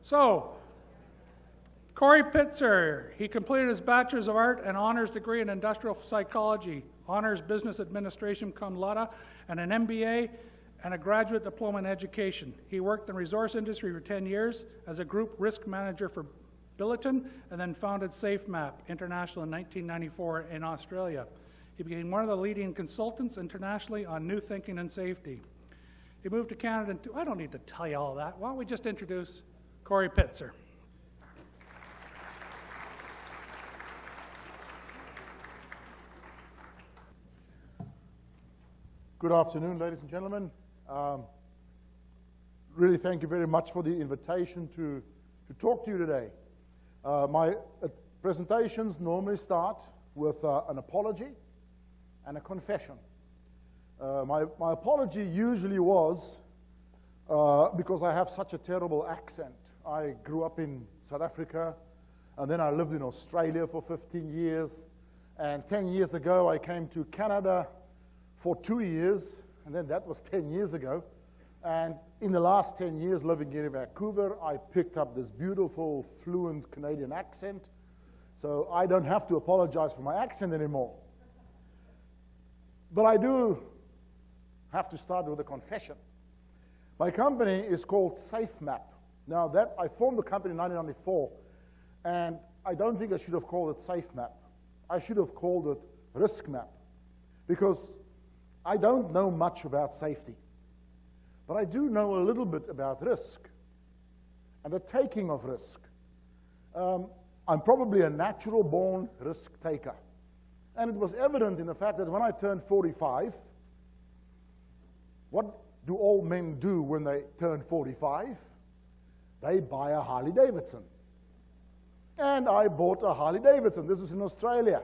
So, Corrie Pitzer, he completed his Bachelor's of Art and Honors degree in Industrial Psychology, Honors Business Administration cum laude, and an MBA and a graduate diploma in education. He worked in the resource industry for 10 years as a group risk manager for Billiton, and then founded SAFEmap International in 1994 in Australia. He became one of the leading consultants internationally on new thinking and safety. He moved to Canada, I don't need to tell you all that. Why don't we just introduce Corrie Pitzer. Good afternoon, ladies and gentlemen. Really thank you very much for the invitation to talk to you today. My presentations normally start with an apology and a confession. My apology usually was because I have such a terrible accent. I grew up in South Africa, and then I lived in Australia for 15 years. And 10 years ago, I came to Canada for 2 years, and then that was 10 years ago. And in the last 10 years living here in Vancouver, I picked up this beautiful, fluent Canadian accent. So I don't have to apologize for my accent anymore. But I do have to start with a confession. My company is called SAFEmap. Now, I formed the company in 1994, and I don't think I should have called it SAFEmap. I should have called it RiskMap, because I don't know much about safety. But I do know a little bit about risk and the taking of risk. I'm probably a natural-born risk taker. And it was evident in the fact that when I turned 45, what do old men do when they turn 45? They buy a Harley Davidson. And I bought a Harley Davidson. This was in Australia.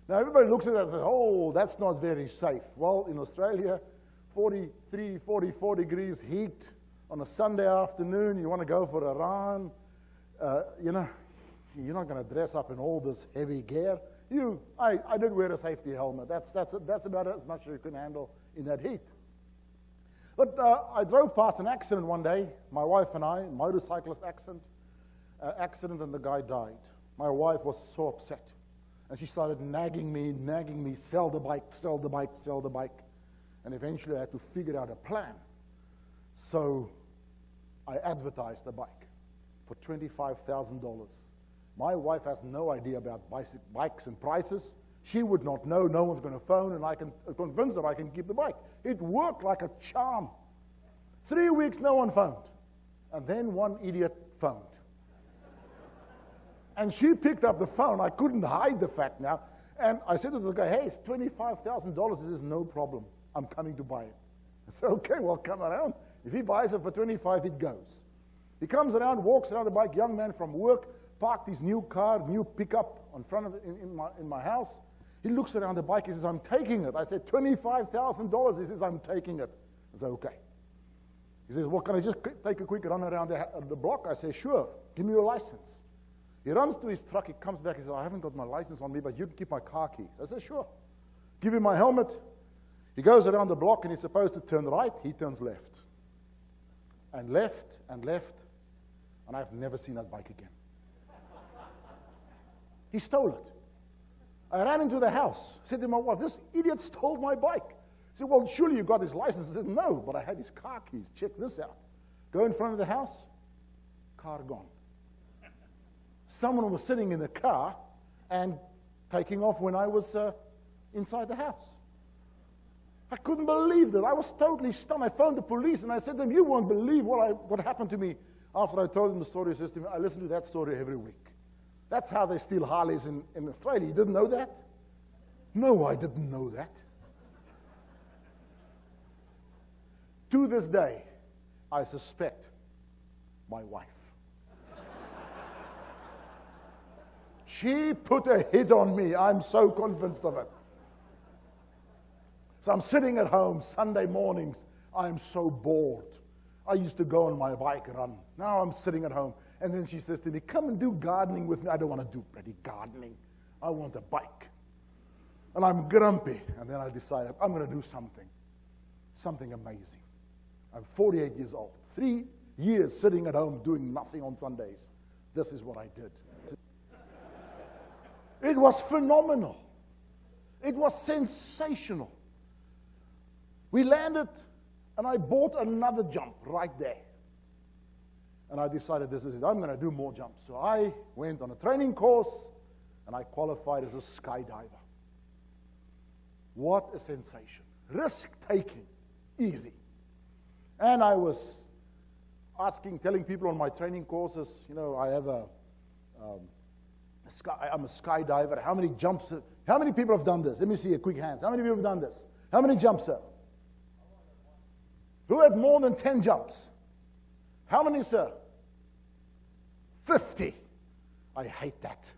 Now, everybody looks at that and says, oh, that's not very safe. Well, in Australia, 43, 44 degrees heat on a Sunday afternoon, you want to go for a run, you're not going to dress up in all this heavy gear. I did wear a safety helmet. That's about as much as you can handle in that heat. But I drove past an accident one day, my wife and I, motorcyclist accident, and the guy died. My wife was so upset. And she started nagging me, sell the bike, sell the bike, sell the bike. And eventually I had to figure out a plan. So I advertised the bike for $25,000. My wife has no idea about bikes and prices. She would not know. No one's going to phone, and I can convince her I can keep the bike. It worked like a charm. 3 weeks, no one phoned. And then one idiot phoned. And she picked up the phone. I couldn't hide the fact now. And I said to the guy, hey, it's $25,000. He says, no problem. I'm coming to buy it. I said, okay, well, come around. If he buys it for 25, it goes. He comes around, walks around the bike, young man from work, parked his new car, new pickup in front of in my house. He looks around the bike. He says, I'm taking it. I said, $25,000. He says, I'm taking it. I said, okay. He says, well, can I just take a quick run around the block? I say, sure. Give me your license. He runs to his truck. He comes back. He says, I haven't got my license on me, but you can keep my car keys. I said, sure. Give him my helmet. He goes around the block, and he's supposed to turn right. He turns left. And left, and left. And I've never seen that bike again. He stole it. I ran into the house. I said to my wife, this idiot stole my bike. He said, well, surely you got his license. I said, no, but I had his car keys. Check this out. Go in front of the house. Car gone. Someone was sitting in the car and taking off when I was inside the house. I couldn't believe that. I was totally stunned. I phoned the police, and I said to them, you won't believe what happened to me. After I told them the story, he says to me, I listen to that story every week. That's how they steal Harleys in Australia. You didn't know that? No, I didn't know that. To this day, I suspect my wife. She put a hit on me. I'm so convinced of it. So I'm sitting at home Sunday mornings. I'm so bored. I used to go on my bike run. Now I'm sitting at home. And then she says to me, come and do gardening with me. I don't want to do bloody gardening. I want a bike. And I'm grumpy. And then I decided I'm going to do something amazing. I'm 48 years old. 3 years sitting at home doing nothing on Sundays. This is what I did. It was phenomenal. It was sensational. We landed, and I bought another jump right there. And I decided, this is it. I'm going to do more jumps. So I went on a training course, and I qualified as a skydiver. What a sensation. Risk-taking. Easy. And I was telling people on my training courses, you know, I have I'm a skydiver. How many jumps? How many people have done this? Let me see a quick hands. How many people have done this? How many jumps, sir? Who had more than 10 jumps? How many, sir? 50. I hate that.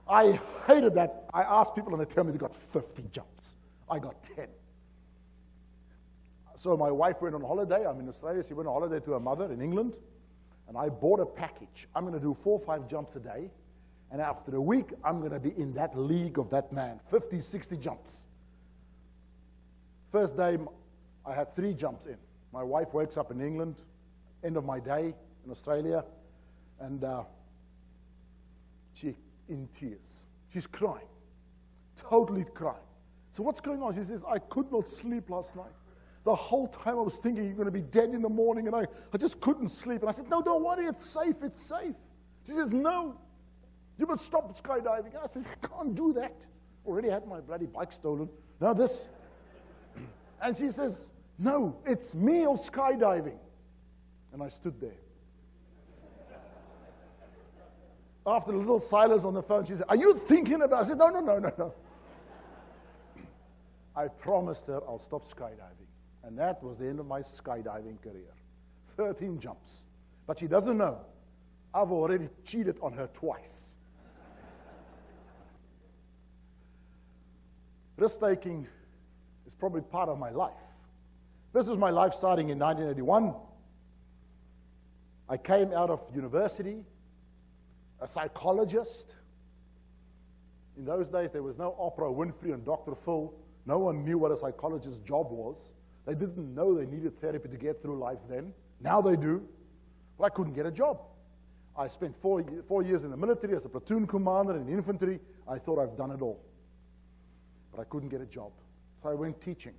I hated that. I asked people and they tell me they got 50 jumps. I got 10. So my wife went on holiday. I'm in Australia. She went on holiday to her mother in England. And I bought a package. I'm going to do 4 or 5 jumps a day. And after a week, I'm going to be in that league of that man. 50, 60 jumps. First day, I had 3 jumps in. My wife wakes up in England, end of my day in Australia, and she in tears. She's crying, totally crying. So what's going on? She says, I could not sleep last night. The whole time I was thinking you're going to be dead in the morning, and I just couldn't sleep. And I said, no, don't worry, it's safe, it's safe. She says, no, you must stop skydiving. And I said, I can't do that. Already had my bloody bike stolen. Now this. And she says, no, it's me or skydiving. And I stood there. After a little silence on the phone, she said, are you thinking about it? I said, no. I promised her I'll stop skydiving. And that was the end of my skydiving career. 13 jumps. But she doesn't know. I've already cheated on her twice. Risk-taking is probably part of my life. This is my life starting in 1981. I came out of university, a psychologist. In those days, there was no Oprah Winfrey and Dr. Phil. No one knew what a psychologist's job was. They didn't know they needed therapy to get through life then. Now they do. But I couldn't get a job. I spent 4 years in the military as a platoon commander in infantry. I thought I've done it all. But I couldn't get a job. So I went teaching.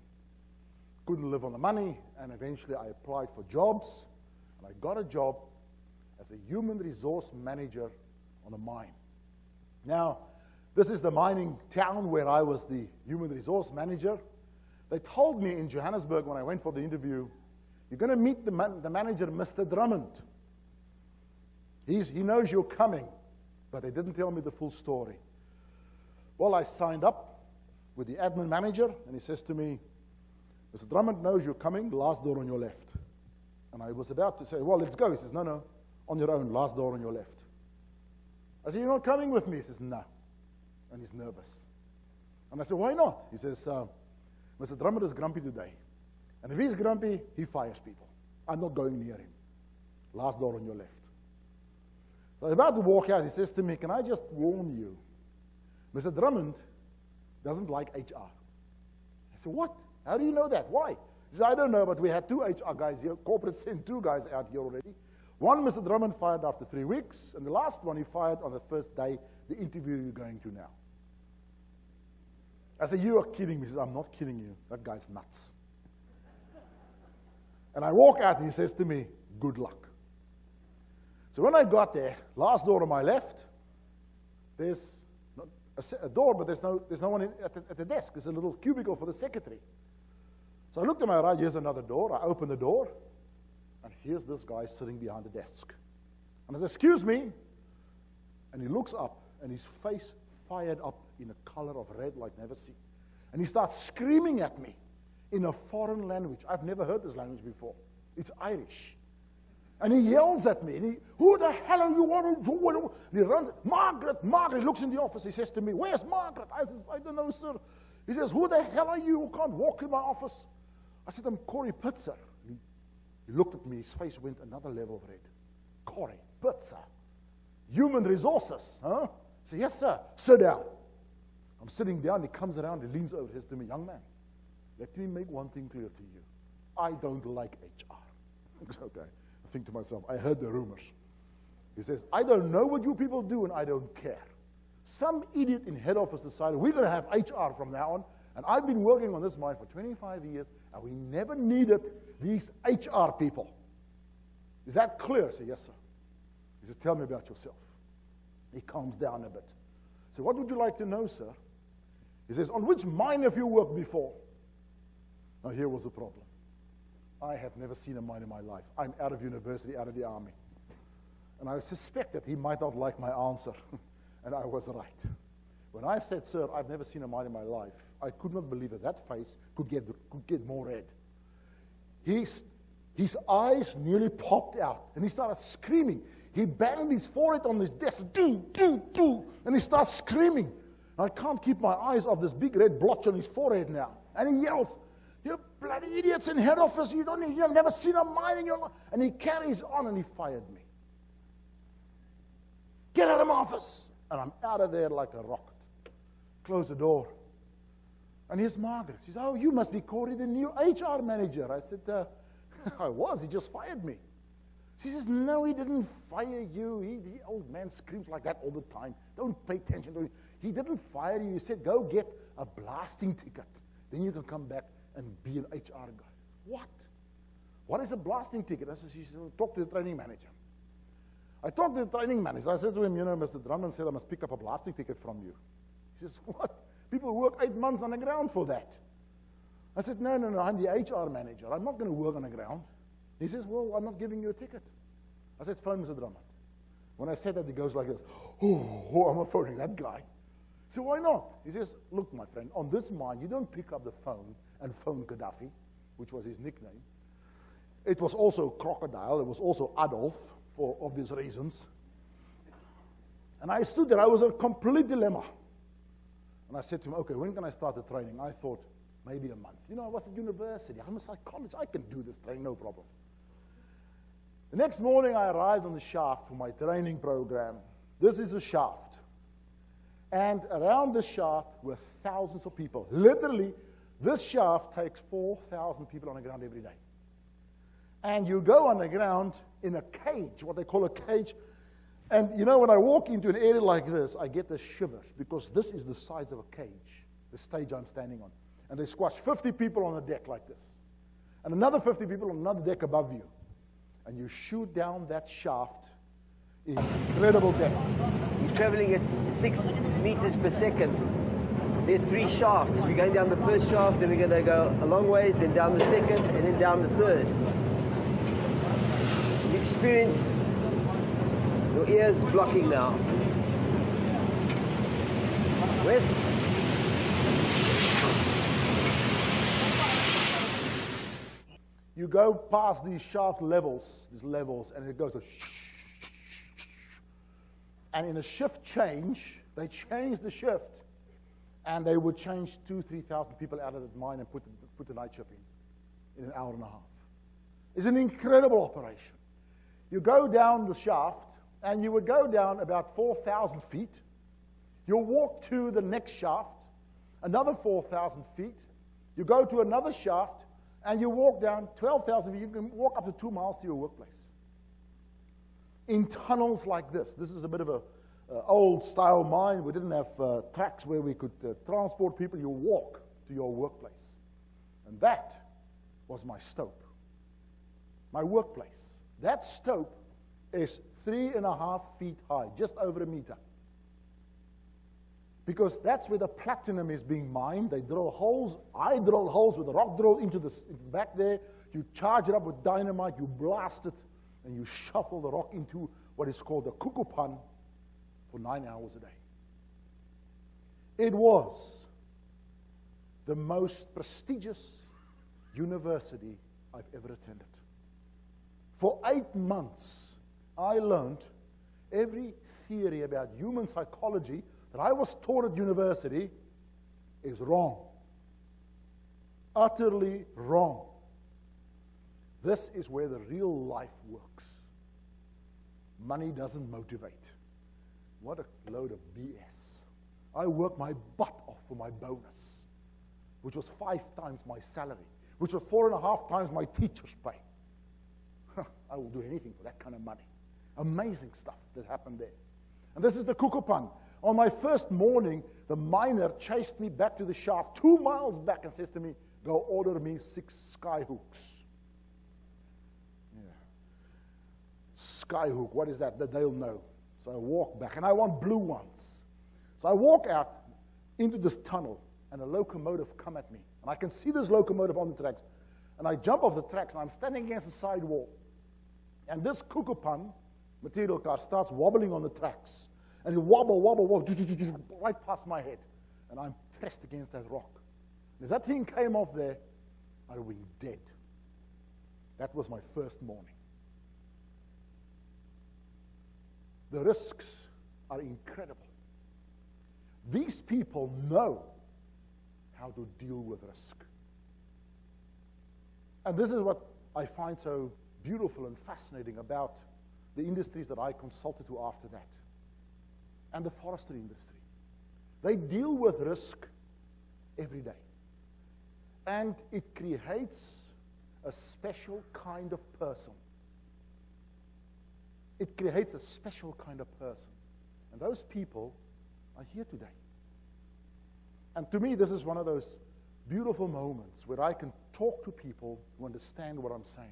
Couldn't live on the money, and eventually I applied for jobs, and I got a job as a human resource manager on a mine. Now, this is the mining town where I was the human resource manager. They told me in Johannesburg when I went for the interview, you're going to meet the manager, Mr. Drummond. He knows you're coming, but they didn't tell me the full story. Well, I signed up with the admin manager, and he says to me, Mr. Drummond knows you're coming, last door on your left. And I was about to say, well, let's go. He says, no, on your own, last door on your left. I said, you're not coming with me? He says, no. And he's nervous. And I said, why not? He says, Mr. Drummond is grumpy today. And if he's grumpy, he fires people. I'm not going near him. Last door on your left. So I was about to walk out. He says to me, can I just warn you? Mr. Drummond doesn't like HR. I said, what? How do you know that? Why? He says, I don't know, but we had 2 HR guys here. Corporate sent 2 guys out here already. One, Mr. Drummond fired after 3 weeks, and the last one he fired on the first day, the interview you're going to now. I said, you are kidding me. He says, I'm not kidding you. That guy's nuts. And I walk out, and he says to me, good luck. So when I got there, last door on my left, there's a door, but there's no one at the desk. There's a little cubicle for the secretary. So I looked to my right, here's another door. I open the door, and here's this guy sitting behind the desk. And I said, excuse me. And he looks up, and his face fired up in a color of red like never seen. And he starts screaming at me in a foreign language. I've never heard this language before. It's Irish. And he yells at me. And he, who the hell are you? And he runs. Margaret. He looks in the office. He says to me, where's Margaret? I says, I don't know, sir. He says, who the hell are you who can't walk in my office? I said, I'm Corrie Pitzer. He looked at me. His face went another level of red. Corrie Pitzer. Human resources, huh? I said, yes, sir. Sit down. I'm sitting down. He comes around. He leans over. He says to me, young man, let me make one thing clear to you. I don't like HR. Okay. I think to myself, I heard the rumors. He says, I don't know what you people do, and I don't care. Some idiot in head office decided we're going to have HR from now on, and I've been working on this mine for 25 years, and we never needed these HR people. Is that clear? I say, yes, sir. He says, tell me about yourself. He calms down a bit. So what would you like to know, sir? He says, on which mine have you worked before? Now, here was the problem. I have never seen a mine in my life. I'm out of university, out of the army. And I suspected he might not like my answer. And I was right. When I said, sir, I've never seen a mine in my life, I could not believe that face could get more red. His eyes nearly popped out, and he started screaming. He banged his forehead on his desk, and he starts screaming. I can't keep my eyes off this big red blotch on his forehead now. And he yells, you bloody idiots in head office, you've never seen a mine in your life. And he carries on, and he fired me. Get out of my office. And I'm out of there like a rocket. Close the door. And here's Margaret. She says, oh, you must be Corrie, the new HR manager. I said, I was. He just fired me. She says, no, he didn't fire you. The old man screams like that all the time. Don't pay attention to him. He didn't fire you. He said, go get a blasting ticket. Then you can come back and be an HR guy. What? What is a blasting ticket? I said, she said, talk to the training manager. I talked to the training manager. I said to him, Mr. Drummond said I must pick up a blasting ticket from you. He says, what? People work 8 months on the ground for that. I said, no, I'm the HR manager. I'm not going to work on the ground. He says, well, I'm not giving you a ticket. I said, phone Mr. Drummond. When I said that, he goes like this, oh, I'm not phoning that guy. So why not? He says, look, my friend, on this mine, you don't pick up the phone and phone Gaddafi, which was his nickname. It was also Crocodile. It was also Adolf, for obvious reasons. And I stood there. I was in a complete dilemma. And I said to him, okay, when can I start the training? I thought, maybe a month. I was at university. I'm a psychologist. I can do this training, no problem. The next morning, I arrived on the shaft for my training program. This is a shaft. And around the shaft were thousands of people. Literally, this shaft takes 4,000 people on the ground every day. And you go on the ground in a cage, what they call a cage. And when I walk into an area like this, I get the shivers because this is the size of a cage, the stage I'm standing on. And they squash 50 people on a deck like this. And another 50 people on another deck above you. And you shoot down that shaft in incredible depth. You're traveling at 6 meters per second. There are 3 shafts. We're going down the first shaft, then we're going to go a long ways, then down the second, and then down the third. You experience your ears blocking now. Where's you go past these shaft levels, and it goes to and in a shift change, they change the shift, and they would change 2,000-3,000 people out of that mine and put the night shift in an hour and a half. It's an incredible operation. You go down the shaft, and you would go down about 4,000 feet. You'll walk to the next shaft, another 4,000 feet. You go to another shaft, and you walk down 12,000 feet. You can walk up to 2 miles to your workplace. In tunnels like this. This is a bit of a old-style mine. We didn't have tracks where we could transport people. You walk to your workplace. And that was my stope, my workplace. That stope is 3.5 feet high, just over a meter. Because that's where the platinum is being mined. They drill holes. I drill holes with a rock drill into the back there. You charge it up with dynamite. You blast it. And you shuffle the rock into what is called a kukupan for 9 hours a day. It was the most prestigious university I've ever attended. For 8 months, I learned every theory about human psychology that I was taught at university is wrong. Utterly wrong. This is where the real life works. Money doesn't motivate. What a load of BS. I worked my butt off for my bonus, which was 5 times my salary, which was 4.5 times my teacher's pay. I will do anything for that kind of money. Amazing stuff that happened there. And this is the Kukupan. On my first morning, the miner chased me back to the shaft 2 miles back and says to me, go order me 6 skyhooks. Yeah. Skyhook, what is that? That they'll know. So I walk back, and I want blue ones. So I walk out into this tunnel, and a locomotive come at me. And I can see this locomotive on the tracks. And I jump off the tracks, and I'm standing against the side wall. And this Kukupan material car starts wobbling on the tracks. And it wobble, right past my head. And I'm pressed against that rock. And if that thing came off there, I'd have been dead. That was my first morning. The risks are incredible. These people know how to deal with risk. And this is what I find so beautiful and fascinating about the industries that I consulted to after that, and the forestry industry. They deal with risk every day. And it creates a special kind of person. It creates a special kind of person. And those people are here today. And to me, this is one of those beautiful moments where I can talk to people who understand what I'm saying.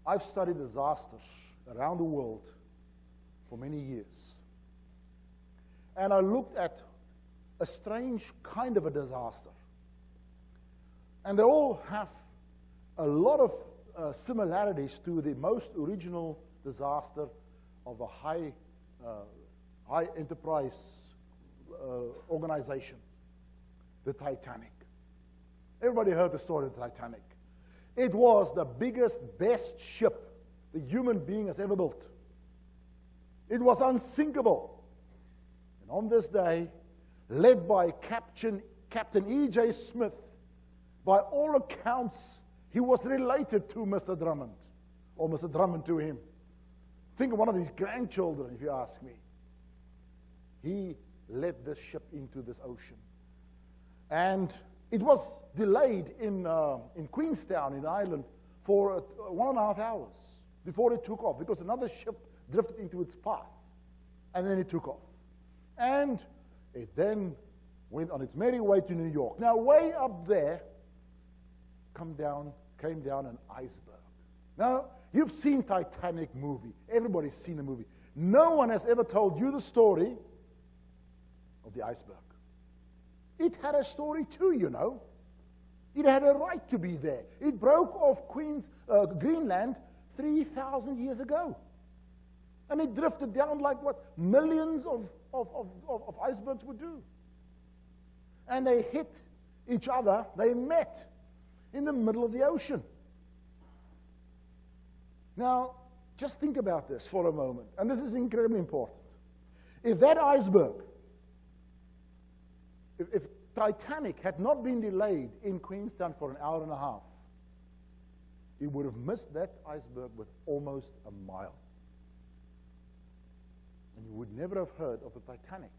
I've studied disasters around the world for many years. And I looked at a strange kind of a disaster. And they all have a lot of similarities to the most original disaster of a high enterprise organization, the Titanic. Everybody heard the story of the Titanic. It was the biggest, best ship the human being has ever built. It was unsinkable. And on this day, led by Captain E.J. Smith, by all accounts, he was related to Mr. Drummond, or Mr. Drummond to him. Think of one of his grandchildren, if you ask me. He led this ship into this ocean. And it was delayed in Queenstown, in Ireland, for 1.5 hours before it took off, because another ship drifted into its path, and then it took off. And it then went on its merry way to New York. Now, way up there, came down an iceberg. Now, you've seen Titanic movie. Everybody's seen the movie. No one has ever told you the story of the iceberg. It had a story too, you know. It had a right to be there. It broke off Greenland 3,000 years ago. And it drifted down like what millions of icebergs would do. And they hit each other. They met in the middle of the ocean. Now, just think about this for a moment. And this is incredibly important. If that iceberg, if Titanic had not been delayed in Queenstown for 1.5 hours, it would have missed that iceberg with almost a mile. And you would never have heard of the Titanic.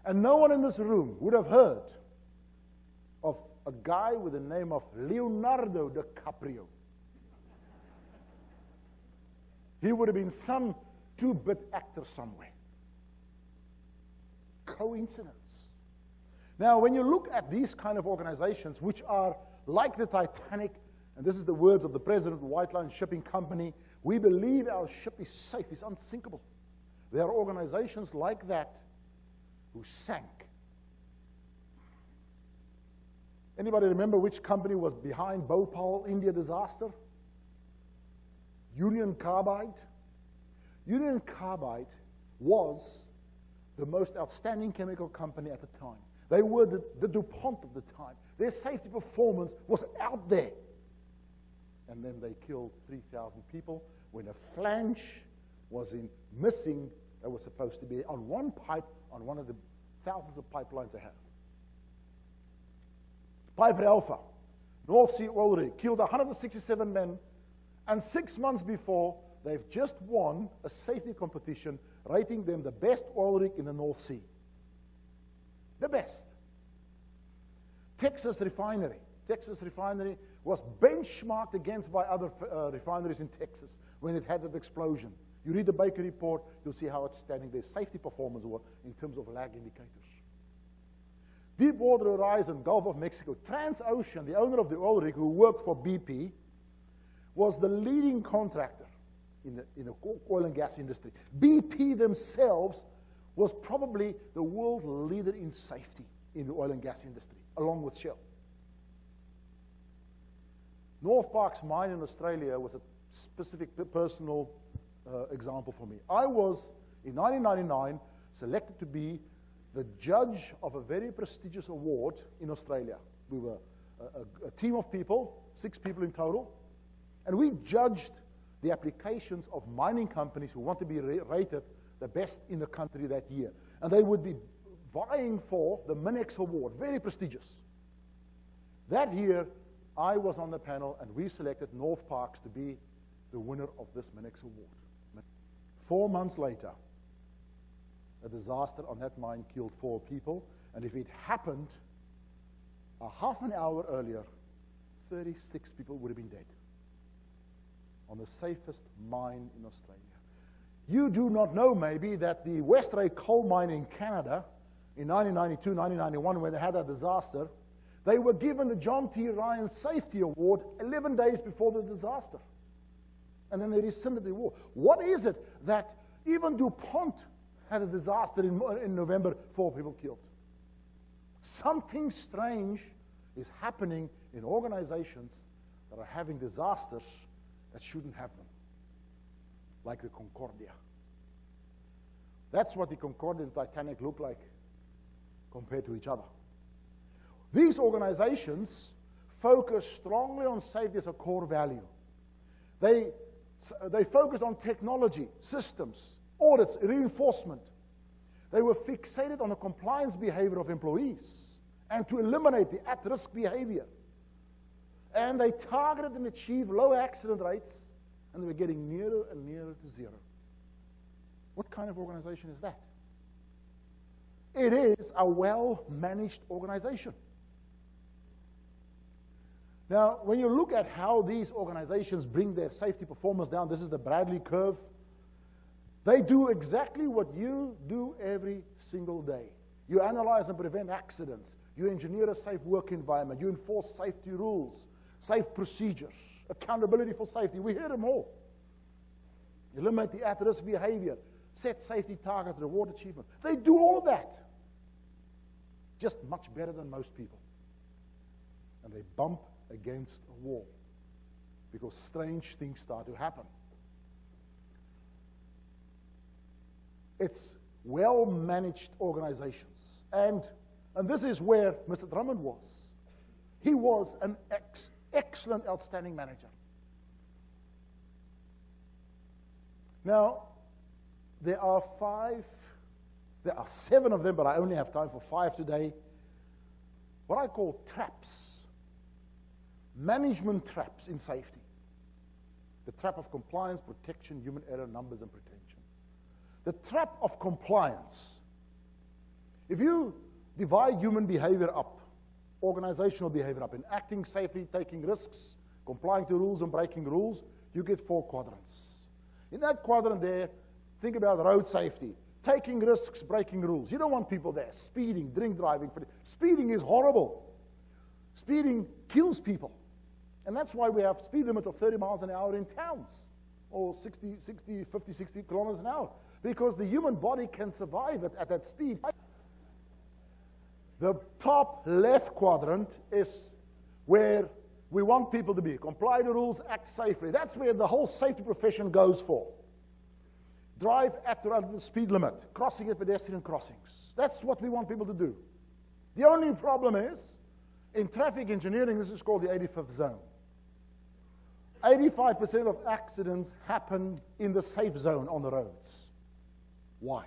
And no one in this room would have heard of a guy with the name of Leonardo DiCaprio. He would have been some 2-bit actor somewhere. Coincidence. Now, when you look at these kind of organizations, which are like the Titanic, and this is the words of the president of the White Line Shipping Company, we believe our ship is safe, it's unsinkable. There are organizations like that who sank. Anybody remember which company was behind Bhopal, India disaster? Union Carbide. Union Carbide was the most outstanding chemical company at the time. They were the DuPont of the time. Their safety performance was out there. And then they killed 3,000 people when a flange was missing that was supposed to be on one pipe on one of the thousands of pipelines they have. Piper Alpha, North Sea oil rig, killed 167 men, and 6 months before, they've just won a safety competition, rating them the best oil rig in the North Sea. The best. Texas Refinery, Texas refinery was benchmarked against by other refineries in Texas when it had that explosion. You read the Baker report, you'll see how it's standing there. Safety performance in terms of lag indicators. Deepwater Horizon, Gulf of Mexico, Transocean, the owner of the oil rig who worked for BP, was the leading contractor in the oil and gas industry. BP themselves was probably the world leader in safety in the oil and gas industry, along with Shell. North Parkes mine in Australia was a specific personal example for me. I was, in 1999, selected to be the judge of a very prestigious award in Australia. We were a team of people, 6 people in total, and we judged the applications of mining companies who want to be rated the best in the country that year. And they would be vying for the MINEX award, very prestigious. That year, I was on the panel, and we selected North Parkes to be the winner of this MINEX award. 4 months later, a disaster on that mine killed 4 people, and if it happened a half an hour earlier, 36 people would have been dead on the safest mine in Australia. You do not know, maybe, that the Westray coal mine in Canada in 1992, 1991, when they had a disaster, they were given the John T. Ryan Safety Award 11 days before the disaster. And then they rescinded the award. What is it that even DuPont had a disaster in November, 4 people killed? Something strange is happening in organizations that are having disasters that shouldn't have them, like the Concordia. That's what the Concordia and Titanic look like compared to each other. These organizations focus strongly on safety as a core value. They focused on technology, systems, audits, reinforcement. They were fixated on the compliance behavior of employees and to eliminate the at-risk behavior. And they targeted and achieved low accident rates, and they were getting nearer and nearer to zero. What kind of organization is that? It is a well-managed organization. Now, when you look at how these organizations bring their safety performance down, this is the Bradley curve. They do exactly what you do every single day. You analyze and prevent accidents. You engineer a safe work environment. You enforce safety rules, safe procedures, accountability for safety. We hear them all. Eliminate the at-risk behavior, set safety targets, reward achievements. They do all of that, just much better than most people. And they bump against a wall because strange things start to happen. It's well-managed organizations. And this is where Mr. Drummond was. He was an excellent, outstanding manager. Now, there are 7 of them, but I only have time for 5 today. What I call traps, management traps in safety. The trap of compliance, protection, human error, numbers, and pretension. The trap of compliance. If you divide human behavior up, organizational behavior up, in acting safely, taking risks, complying to rules and breaking rules, you get 4 quadrants. In that quadrant there, think about road safety, taking risks, breaking rules. You don't want people there speeding, drink driving. Speeding is horrible. Speeding kills people. And that's why we have speed limits of 30 miles an hour in towns, or 50, 60 kilometers an hour, because the human body can survive at that speed. The top left quadrant is where we want people to be. Comply to rules, act safely. That's where the whole safety profession goes for. Drive at or under the speed limit, crossing at pedestrian crossings. That's what we want people to do. The only problem is, in traffic engineering, this is called the 85th zone. 85% of accidents happen in the safe zone on the roads. Why?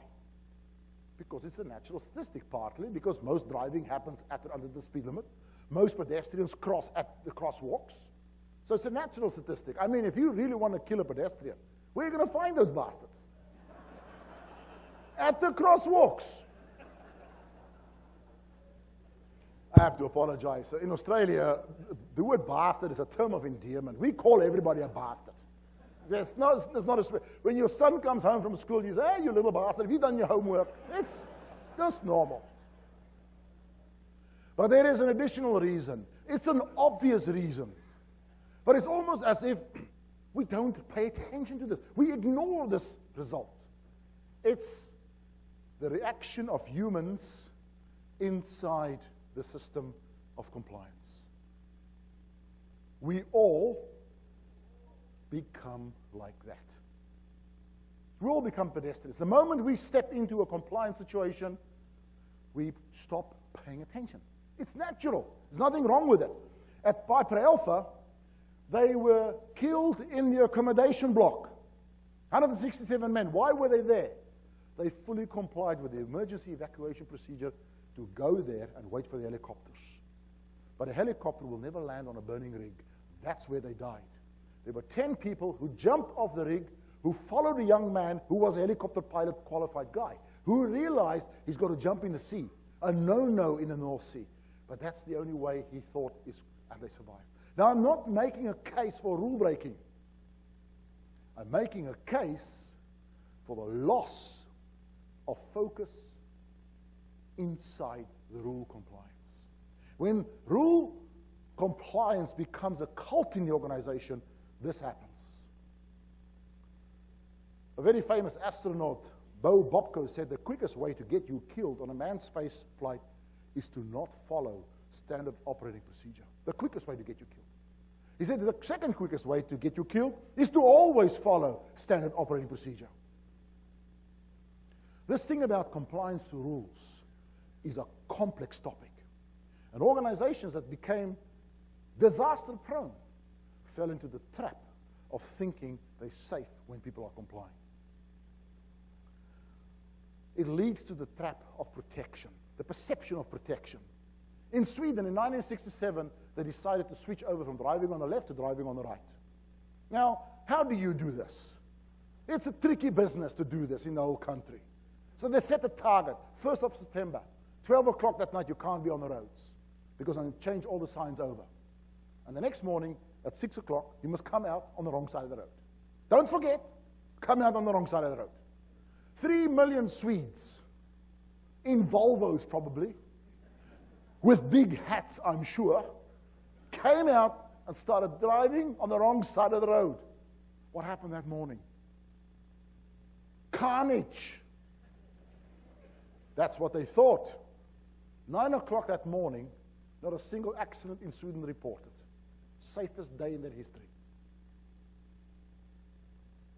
Because it's a natural statistic, partly because most driving happens at or under the speed limit. Most pedestrians cross at the crosswalks. So it's a natural statistic. I mean, if you really want to kill a pedestrian, where are you going to find those bastards? At the crosswalks. I have to apologize. In Australia, the word bastard is a term of endearment. We call everybody a bastard. There's not when your son comes home from school, you say, hey, you little bastard, have you done your homework? It's just normal. But there is an additional reason. It's an obvious reason. But it's almost as if we don't pay attention to this. We ignore this result. It's the reaction of humans inside the system of compliance. We all become like that. We all become pedestrians. The moment we step into a compliance situation, we stop paying attention. It's natural. There's nothing wrong with it. At Piper Alpha, they were killed in the accommodation block. 167 men. Why were they there? They fully complied with the emergency evacuation procedure to go there and wait for the helicopters. But a helicopter will never land on a burning rig. That's where they died. There were 10 people who jumped off the rig, who followed a young man who was a helicopter pilot qualified guy, who realized he's got to jump in the sea, a no-no in the North Sea. But that's the only way he thought is, and they survived. Now, I'm not making a case for rule breaking. I'm making a case for the loss of focus inside the rule compliance. When rule compliance becomes a cult in the organization, this happens. A very famous astronaut, Bo Bobko, said the quickest way to get you killed on a manned space flight is to not follow standard operating procedure. The quickest way to get you killed. He said the second quickest way to get you killed is to always follow standard operating procedure. This thing about compliance to rules is a complex topic. And organizations that became disaster prone fell into the trap of thinking they're safe when people are complying. It leads to the trap of protection, the perception of protection. In Sweden, in 1967, they decided to switch over from driving on the left to driving on the right. Now, how do you do this? It's a tricky business to do this in the whole country. So they set a target, 1st of September, 12 o'clock that night, you can't be on the roads because I'm going to change all the signs over. And the next morning, at 6 o'clock, you must come out on the wrong side of the road. Don't forget, come out on the wrong side of the road. 3 million Swedes, in Volvos probably, with big hats, I'm sure, came out and started driving on the wrong side of the road. What happened that morning? Carnage. That's what they thought. 9 o'clock that morning, not a single accident in Sweden reported. Safest day in their history.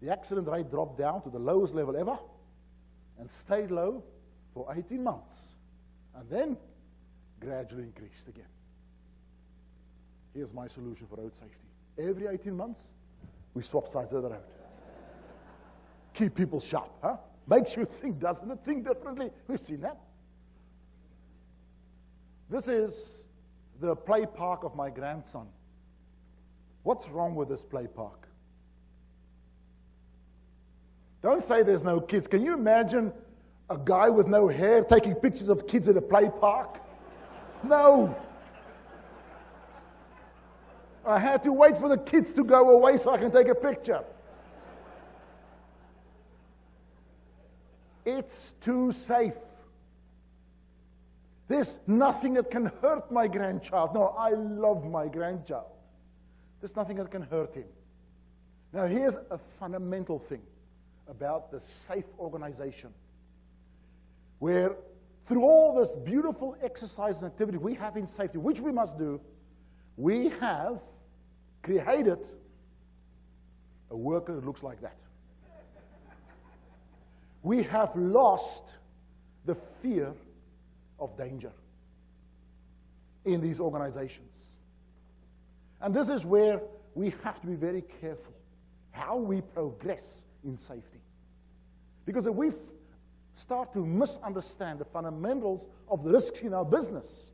The accident rate dropped down to the lowest level ever and stayed low for 18 months. And then gradually increased again. Here's my solution for road safety. Every 18 months, we swap sides of the road. Keep people sharp, huh? Makes you think, doesn't it? Think differently. We've seen that. This is the play park of my grandson. What's wrong with this play park? Don't say there's no kids. Can you imagine a guy with no hair taking pictures of kids at a play park? No. I had to wait for the kids to go away so I can take a picture. It's too safe. There's nothing that can hurt my grandchild. No, I love my grandchild. There's nothing that can hurt him. Now, here's a fundamental thing about the safe organization, where through all this beautiful exercise and activity we have in safety, which we must do, we have created a worker that looks like that. We have lost the fear of danger in these organizations. And this is where we have to be very careful how we progress in safety. Because if we start to misunderstand the fundamentals of the risks in our business,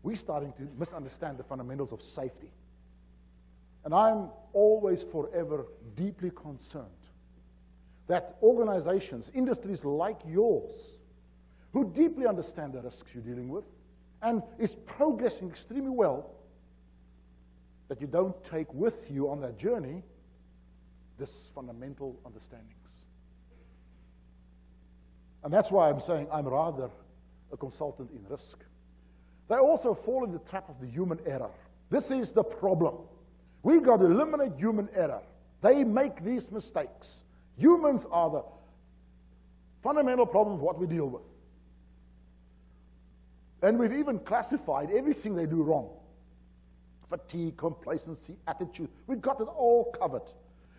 we're starting to misunderstand the fundamentals of safety. And I'm always forever deeply concerned that organizations, industries like yours, who deeply understand the risks you're dealing with and is progressing extremely well, that you don't take with you on that journey this fundamental understandings. And that's why I'm saying I'm rather a consultant in risk. They also fall in the trap of the human error. This is the problem. We've got to eliminate human error. They make these mistakes. Humans are the fundamental problem of what we deal with. And we've even classified everything they do wrong. Fatigue, complacency, attitude. We've got it all covered.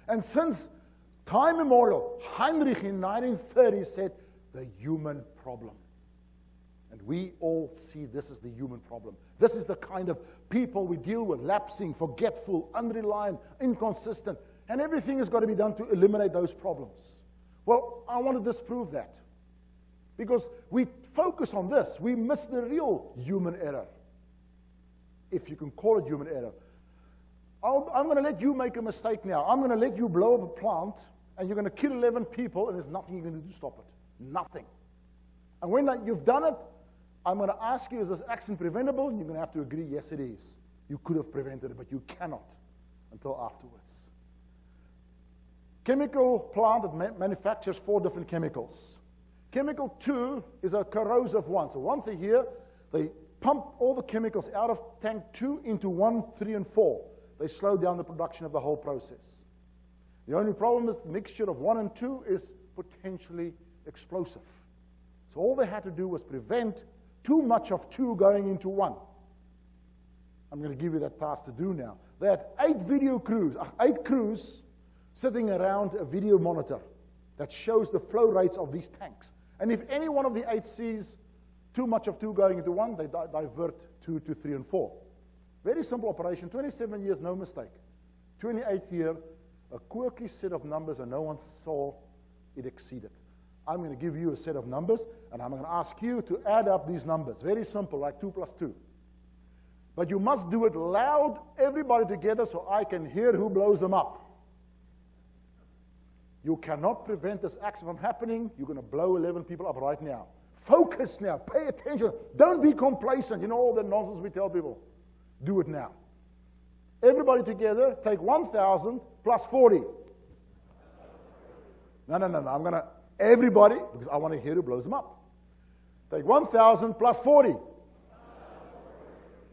And since time immemorial, Heinrich in 1930 said, the human problem. And we all see this as the human problem. This is the kind of people we deal with, lapsing, forgetful, unreliant, inconsistent. And everything has got to be done to eliminate those problems. Well, I want to disprove that. Because we focus on this, we miss the real human error. If you can call it human error. I'm going to let you make a mistake now. I'm going to let you blow up a plant, and you're going to kill 11 people, and there's nothing you can do to stop it. Nothing. And when you've done it, I'm going to ask you, is this accident preventable? And you're going to have to agree, yes, it is. You could have prevented it, but you cannot until afterwards. Chemical plant that manufactures 4 different chemicals. Chemical 2 is a corrosive one. So once a year, they pump all the chemicals out of tank 2 into 1, 3, and 4. They slow down the production of the whole process. The only problem is the mixture of 1 and 2 is potentially explosive. So all they had to do was prevent too much of 2 going into 1. I'm going to give you that task to do now. They had 8 crews sitting around a video monitor that shows the flow rates of these tanks. And if any one of the 8 sees too much of 2 going into 1, they divert 2 to 3 and 4. Very simple operation, 27 years, no mistake. 28th year, a quirky set of numbers, and no one saw it exceeded. I'm going to give you a set of numbers, and I'm going to ask you to add up these numbers. Very simple, like 2 plus 2. But you must do it loud, everybody together, so I can hear who blows them up. You cannot prevent this accident from happening. You're going to blow 11 people up right now. Focus now. Pay attention. Don't be complacent. You know all the nonsense we tell people. Do it now. Everybody together, take 1,000 plus 40. No. I'm going to, everybody, because I want to hear who blows them up. Take 1,000 plus 40.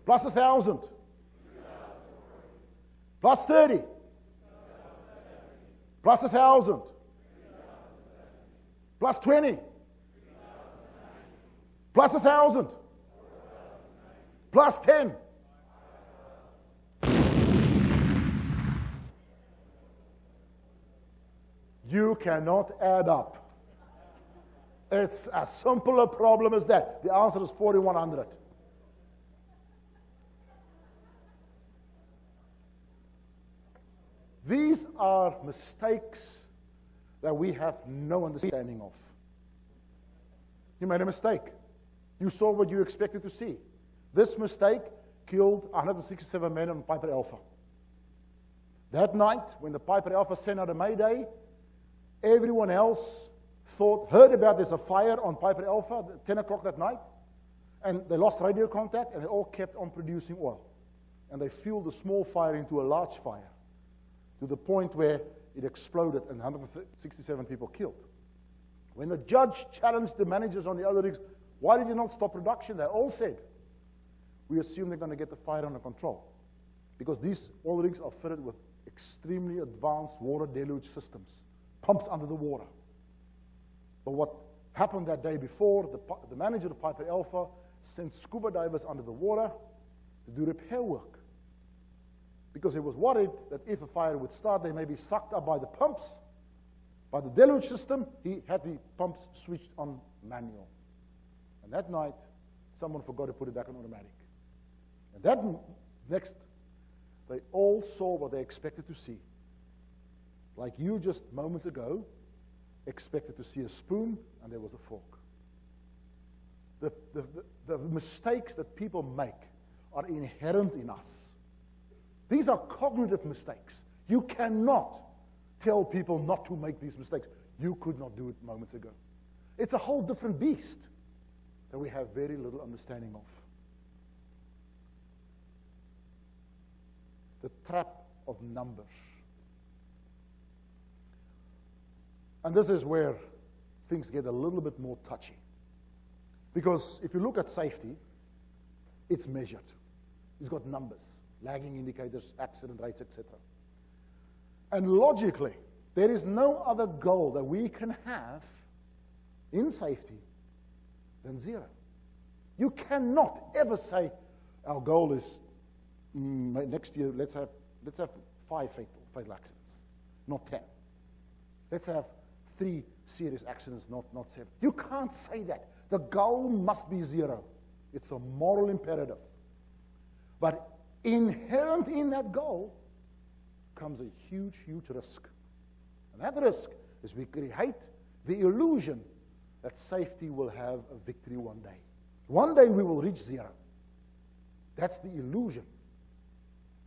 Plus 1,000. Plus 30. Plus 1,000. Plus 20. Plus 1,000. Plus 10. You cannot add up. It's as simple a problem as that. The answer is 4,100. These are mistakes that we have no understanding of. You made a mistake. You saw what you expected to see. This mistake killed 167 men on Piper Alpha. That night, when the Piper Alpha sent out a mayday, everyone else heard about there's a fire on Piper Alpha at 10 o'clock that night, and they lost radio contact, and they all kept on producing oil. And they fueled a small fire into a large fire, to the point where it exploded and 167 people killed. When the judge challenged the managers on the other rigs, why did you not stop production? They all said, we assume they're going to get the fire under control. Because these oil rigs are fitted with extremely advanced water deluge systems, pumps under the water. But what happened that day before, the manager of Piper Alpha sent scuba divers under the water to do repair work. Because he was worried that if a fire would start, they may be sucked up by the pumps, by the deluge system. He had the pumps switched on manual. And that night, someone forgot to put it back on automatic. And that next, they all saw what they expected to see. Like you just moments ago expected to see a spoon, and there was a fork. The mistakes that people make are inherent in us. These are cognitive mistakes. You cannot tell people not to make these mistakes. You could not do it moments ago. It's a whole different beast that we have very little understanding of. the trap of numbers. And this is where things get a little bit more touchy. Because if you look at safety, it's measured. It's got numbers, lagging indicators, accident rates, etc. And logically, there is no other goal that we can have in safety than zero. You cannot ever say, our goal is next year, let's have 5 fatal accidents, not 10. Let's have 3 serious accidents, not 7. You can't say that. The goal must be zero. It's a moral imperative. But inherent in that goal comes a huge, huge risk. And that risk is we create the illusion that safety will have a victory one day. One day we will reach zero. That's the illusion.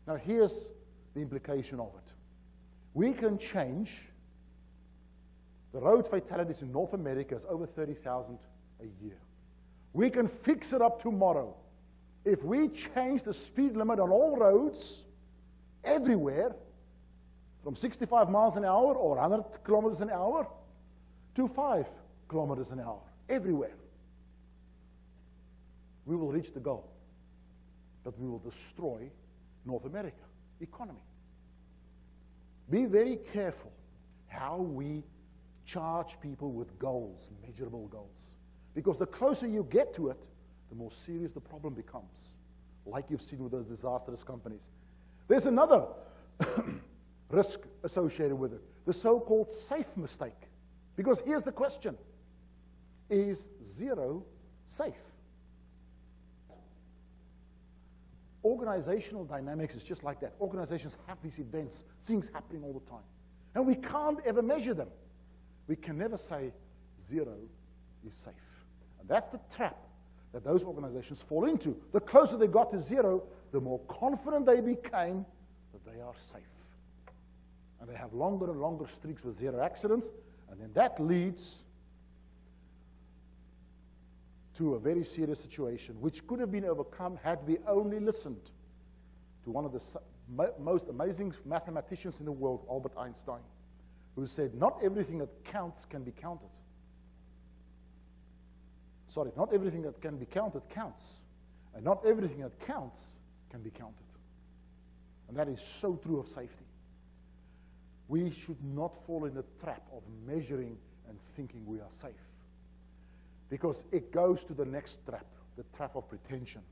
Now here's the implication of it. We can change the road fatalities in North America is over 30,000 a year. We can fix it up tomorrow. If we change the speed limit on all roads, everywhere, from 65 miles an hour or 100 kilometers an hour to 5 kilometers an hour, everywhere, we will reach the goal. But we will destroy North America economy. Be very careful how we charge people with goals, measurable goals. Because the closer you get to it, the more serious the problem becomes, like you've seen with those disastrous companies. There's another risk associated with it, the so-called safe mistake. Because here's the question: is zero safe? Organizational dynamics is just like that. Organizations have these events, things happening all the time. And we can't ever measure them. We can never say zero is safe. And that's the trap that those organizations fall into. The closer they got to zero, the more confident they became that they are safe. And they have longer and longer streaks with zero accidents, and then that leads to a very serious situation, which could have been overcome had we only listened to one of the most amazing mathematicians in the world, Albert Einstein, who said, not everything that counts can be counted. Sorry, not everything that can be counted counts. And not everything that counts can be counted. And that is so true of safety. We should not fall in the trap of measuring and thinking we are safe. Because it goes to the next trap, the trap of pretension.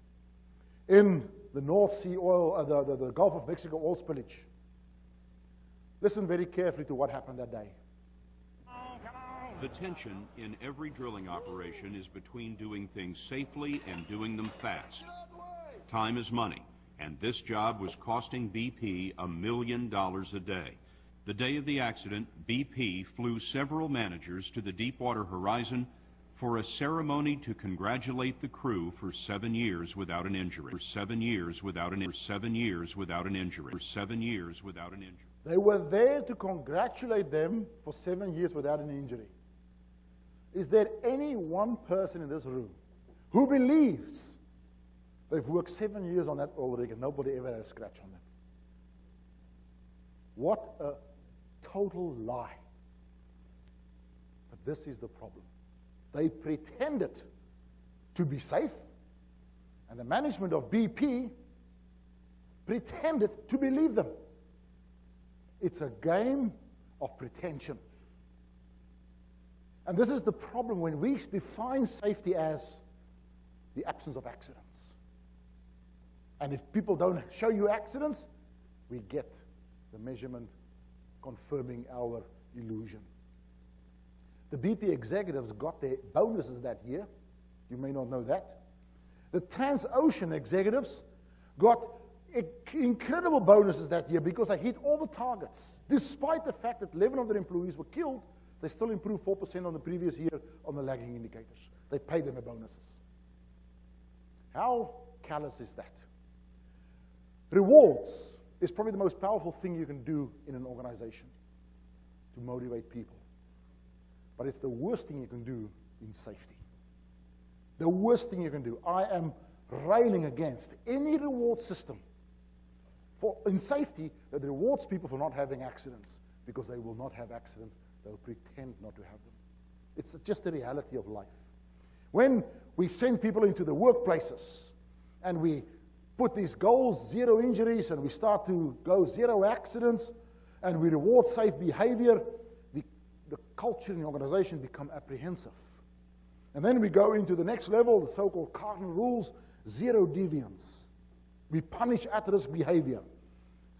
In the North Sea oil, the Gulf of Mexico oil spillage, listen very carefully to what happened that day. The tension in every drilling operation is between doing things safely and doing them fast. Time is money, and this job was costing BP $1 million a day. The day of the accident, BP flew several managers to the Deepwater Horizon for a ceremony to congratulate the crew for 7 years without an injury. For 7 years without an injury. 7 years without an injury. For 7 years without an injury. They were there to congratulate them for 7 years without an injury. Is there any one person in this room who believes they've worked 7 years on that oil rig and nobody ever had a scratch on them? What a total lie. But this is the problem. They pretended to be safe, and the management of BP pretended to believe them. It's a game of pretension. And this is the problem when we define safety as the absence of accidents. And if people don't show you accidents, we get the measurement confirming our illusion. The BP executives got their bonuses that year. You may not know that. The Transocean executives got incredible bonuses that year because they hit all the targets. Despite the fact that 11 of their employees were killed, they still improved 4% on the previous year on the lagging indicators. They paid them their bonuses. How callous is that? Rewards is probably the most powerful thing you can do in an organization to motivate people. But it's the worst thing you can do in safety. The worst thing you can do. I am railing against any reward system in safety that rewards people for not having accidents, because they will not have accidents. They'll pretend not to have them. It's just the reality of life. When we send people into the workplaces and we put these goals, 0 injuries, and we start to go 0 accidents, and we reward safe behavior, the culture in the organization become apprehensive. And then we go into the next level, the so-called cardinal rules, 0 deviance. We punish at-risk behavior,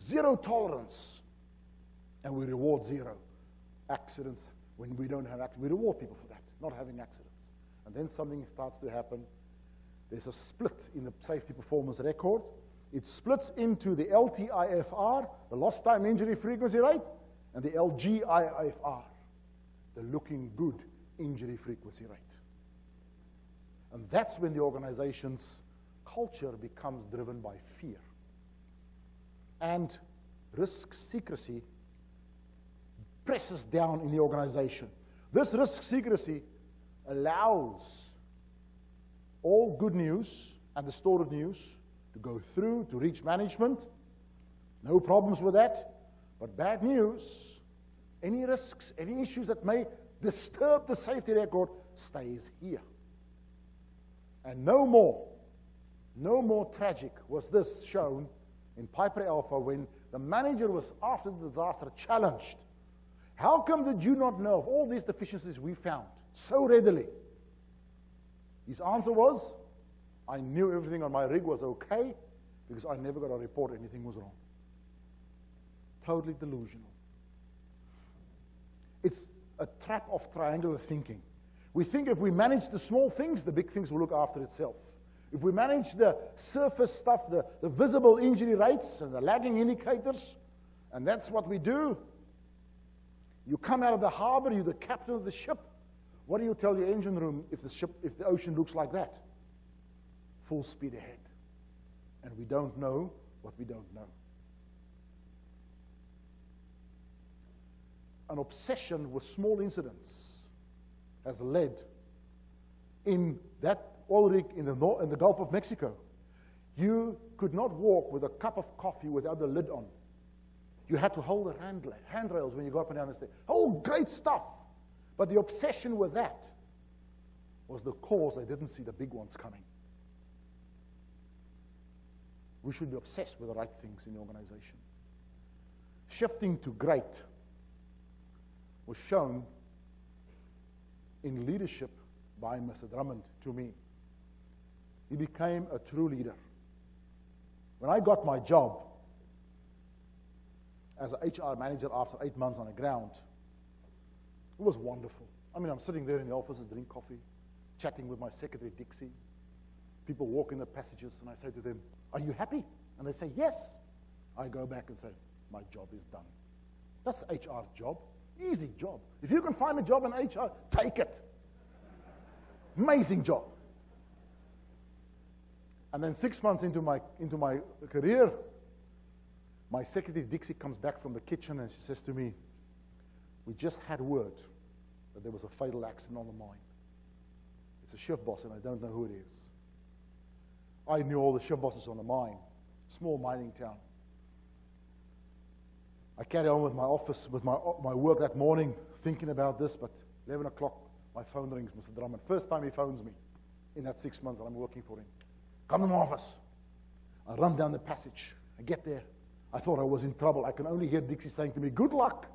0 tolerance, and we reward 0 accidents. When we don't have accidents, we reward people for that, not having accidents. And then something starts to happen. There's a split in the safety performance record. It splits into the LTIFR, the lost time injury frequency rate, and the LGIFR, the looking good injury frequency rate. And that's when the organization's culture becomes driven by fear. And risk secrecy presses down in the organization. This risk secrecy allows all good news and distorted news to go through, to reach management. No problems with that. But bad news, any risks, any issues that may disturb the safety record, stays here. And no more tragic was this shown in Piper Alpha when the manager was, after the disaster, challenged. How come did you not know of all these deficiencies we found so readily? His answer was, I knew everything on my rig was okay because I never got a report anything was wrong. Totally delusional. It's a trap of triangular thinking. We think if we manage the small things, the big things will look after itself. If we manage the surface stuff, the visible injury rates and the lagging indicators, and that's what we do, you come out of the harbor, you're the captain of the ship. What do you tell your engine room if the ocean looks like that? Full speed ahead. And we don't know what we don't know. An obsession with small incidents has led in that oil rig in the Gulf of Mexico. You could not walk with a cup of coffee without the lid on. You had to hold the handrails when you go up and down the stairs. Oh, great stuff. But the obsession with that was the cause they didn't see the big ones coming. We should be obsessed with the right things in the organization. Shifting to great was shown in leadership by Mr. Drummond to me. He became a true leader. When I got my job as an HR manager after 8 months on the ground, it was wonderful. I mean, I'm sitting there in the office, drink coffee, chatting with my secretary, Dixie. People walk in the passages, and I say to them, are you happy? And they say, yes. I go back and say, my job is done. That's HR's job. Easy job. If you can find a job in HR, take it. Amazing job. And then 6 months into my career, my secretary, Dixie, comes back from the kitchen and she says to me, we just had word that there was a fatal accident on the mine. It's a shift boss and I don't know who it is. I knew all the shift bosses on the mine, small mining town. I carry on with my office, with my work that morning, thinking about this, but 11 o'clock, my phone rings, Mr. Drummond. First time he phones me in that 6 months that I'm working for him. Come to my office. I run down the passage. I get there. I thought I was in trouble. I can only hear Dixie saying to me, good luck.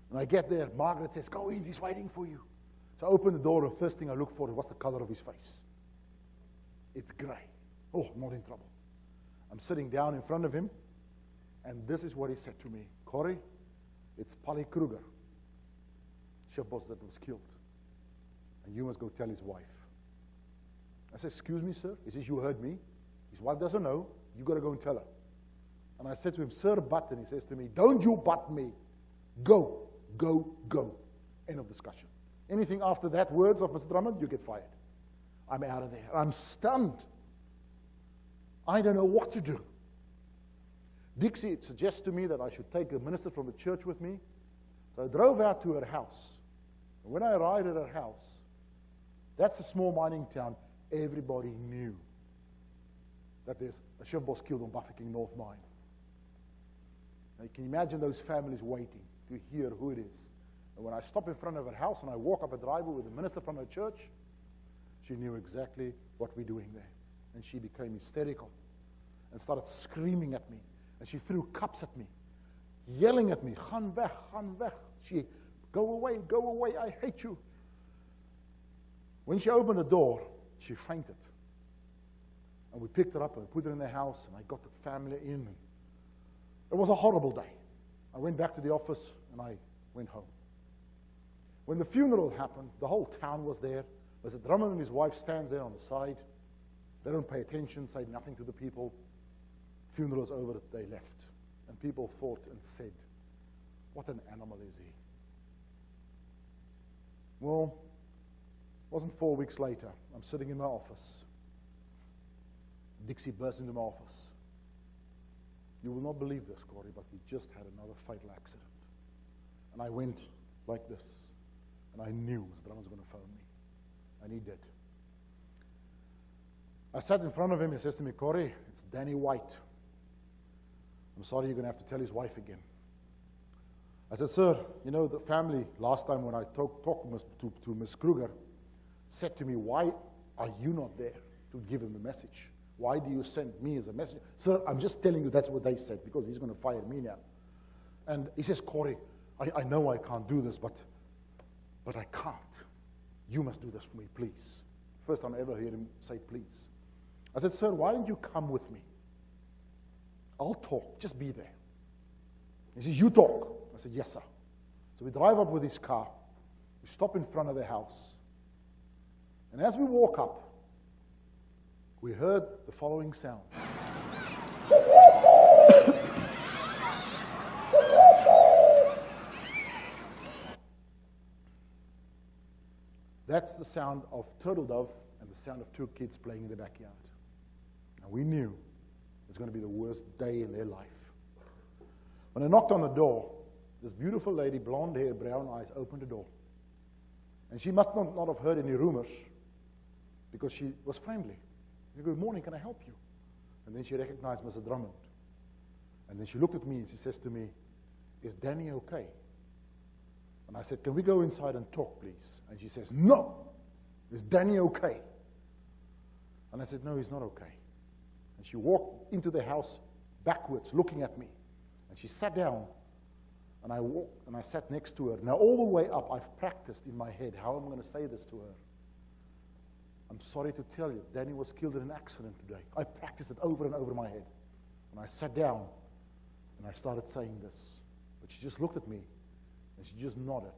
And I get there. Margaret says, go in, he's waiting for you. So I open the door, and the first thing I look for is what's the color of his face. It's gray. Oh, I'm not in trouble. I'm sitting down in front of him, and this is what he said to me. Corrie, it's Polly Kruger, shift boss that was killed. And you must go tell his wife. I said, excuse me, sir? He says, you heard me. His wife doesn't know. You got to go and tell her. And I said to him, sir, but, and he says to me, don't you but me. Go, go, go. End of discussion. Anything after that, words of Mr. Drummond, you get fired. I'm out of there. I'm stunned. I don't know what to do. Dixie suggests to me that I should take a minister from the church with me. So I drove out to her house. And when I arrived at her house, that's a small mining town. Everybody knew that there's a shift boss killed on Buffalo North Mine. Now you can imagine those families waiting to hear who it is. And when I stop in front of her house and I walk up a driveway with a minister from her church, she knew exactly what we're doing there. And she became hysterical and started screaming at me. And she threw cups at me, yelling at me, "Gaan weg, gaan weg." She, go away, I hate you. When she opened the door, she fainted. And we picked her up and we put her in the house, and I got the family in. And it was a horrible day. I went back to the office and I went home. When the funeral happened, the whole town was there. Mr. Drummond and his wife stands there on the side. They don't pay attention, say nothing to the people. Funeral is over, they left. And people thought and said, what an animal is he? Well, it wasn't 4 weeks later. I'm sitting in my office. Dixie burst into my office. You will not believe this, Corrie, but we just had another fatal accident. And I went like this. And I knew Mr. Drummond was going to phone me. And he did. I sat in front of him. He says to me, "Corrie, it's Danny White. I'm sorry, you're going to have to tell his wife again." I said, "Sir, you know, the family, last time when I talked to Miss Kruger, said to me, why are you not there to give him the message? Why do you send me as a messenger?" "Sir, I'm just telling you that's what they said, because he's going to fire me now." And he says, "Corrie, I know I can't do this, but I can't. You must do this for me, please." First time I ever heard him say please. I said, "Sir, why don't you come with me? I'll talk, just be there." He says, "You talk." I said, "Yes, sir." So we drive up with his car. We stop in front of the house. And as we walk up, we heard the following sound. That's the sound of turtle dove and the sound of two kids playing in the backyard. And we knew it was going to be the worst day in their life. When I knocked on the door, this beautiful lady, blonde hair, brown eyes, opened the door. And she must not have heard any rumors, because she was friendly. She said, "Good morning, can I help you?" And then she recognized Mr. Drummond. And then she looked at me and she says to me, "Is Danny okay?" And I said, "Can we go inside and talk, please?" And she says, "No, is Danny okay?" And I said, "No, he's not okay." And she walked into the house backwards, looking at me. And she sat down, and I walked, and I sat next to her. Now, all the way up, I've practiced in my head how I'm going to say this to her. "I'm sorry to tell you, Danny was killed in an accident today." I practiced it over and over in my head. And I sat down, and I started saying this. But she just looked at me, and she just nodded.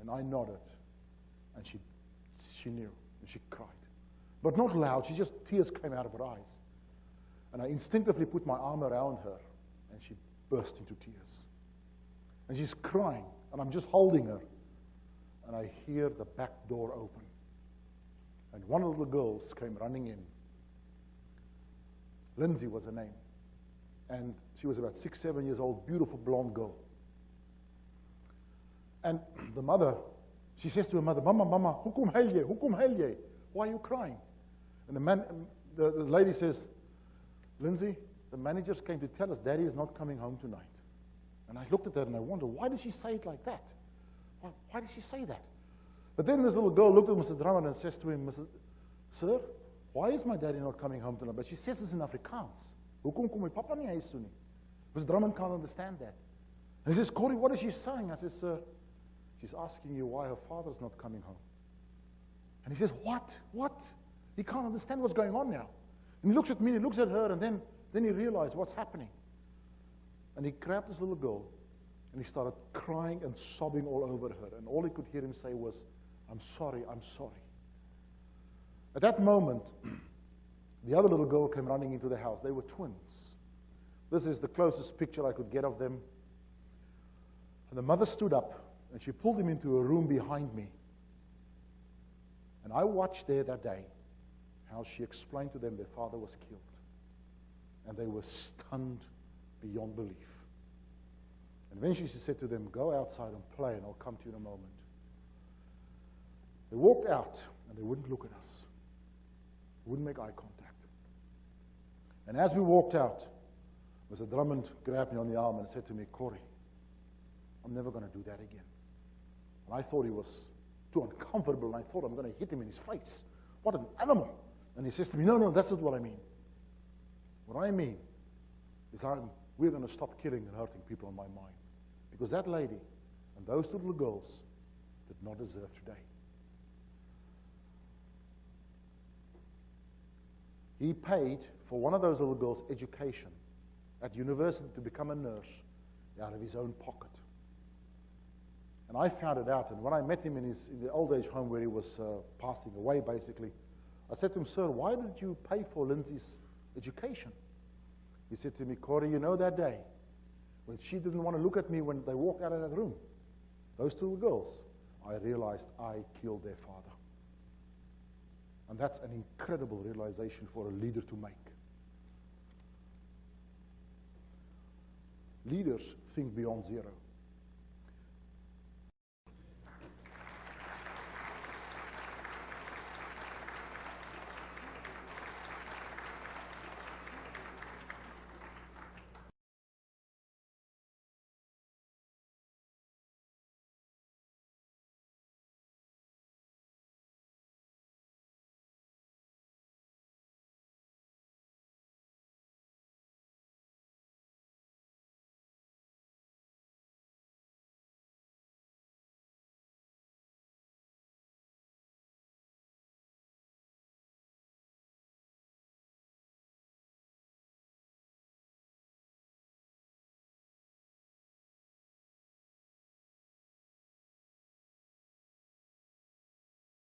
And I nodded. And she knew, and she cried. But not loud, tears came out of her eyes. And I instinctively put my arm around her, and she burst into tears. And she's crying, and I'm just holding her. And I hear the back door open. And one of the girls came running in. Lindsay was her name. And she was about 6, 7 years old, beautiful blonde girl. And the mother, she says to her mother, "Mama, hoekom huil jy? Hoekom huil jy? Why are you crying?" And the lady says, "Lindsay, the managers came to tell us Daddy is not coming home tonight." And I looked at her and I wondered, why did she say it like that? Why did she say that? But then this little girl looked at Mr. Drummond and says to him, "Sir, why is my daddy not coming home tonight?" But she says this in Afrikaans. "Hoekom kom my papa nie huis toe nie?" Mr. Drummond can't understand that. And he says, "Corrie, what is she saying?" I says, "Sir, she's asking you why her father's not coming home." And he says, "What? What?" He can't understand what's going on now. And he looks at me, he looks at her, and then he realized what's happening. And he grabbed this little girl, and he started crying and sobbing all over her. And all he could hear him say was, "I'm sorry, I'm sorry." At that moment, the other little girl came running into the house. They were twins. This is the closest picture I could get of them. And the mother stood up, and she pulled him into a room behind me. And I watched there that day how she explained to them their father was killed. And they were stunned beyond belief. And eventually she said to them, "Go outside and play, and I'll come to you in a moment." They walked out, and they wouldn't look at us. Wouldn't make eye contact. And as we walked out, Mr. Drummond grabbed me on the arm and said to me, Corrie, I'm never going to do that again. And I thought he was too uncomfortable, and I thought I'm going to hit him in his face. What an animal. And he says to me, no, that's not what I mean. What I mean is we're going to stop killing and hurting people on my mine. Because that lady and those two little girls did not deserve today. He paid for one of those little girls' education at university to become a nurse out of his own pocket. And I found it out, and when I met him in the old age home where he was passing away, basically, I said to him, sir, why did you pay for Lindsay's education? He said to me, Corrie, you know that day when she didn't want to look at me when they walked out of that room, those two little girls, I realized I killed their father. And that's an incredible realization for a leader to make. Leaders think beyond zero.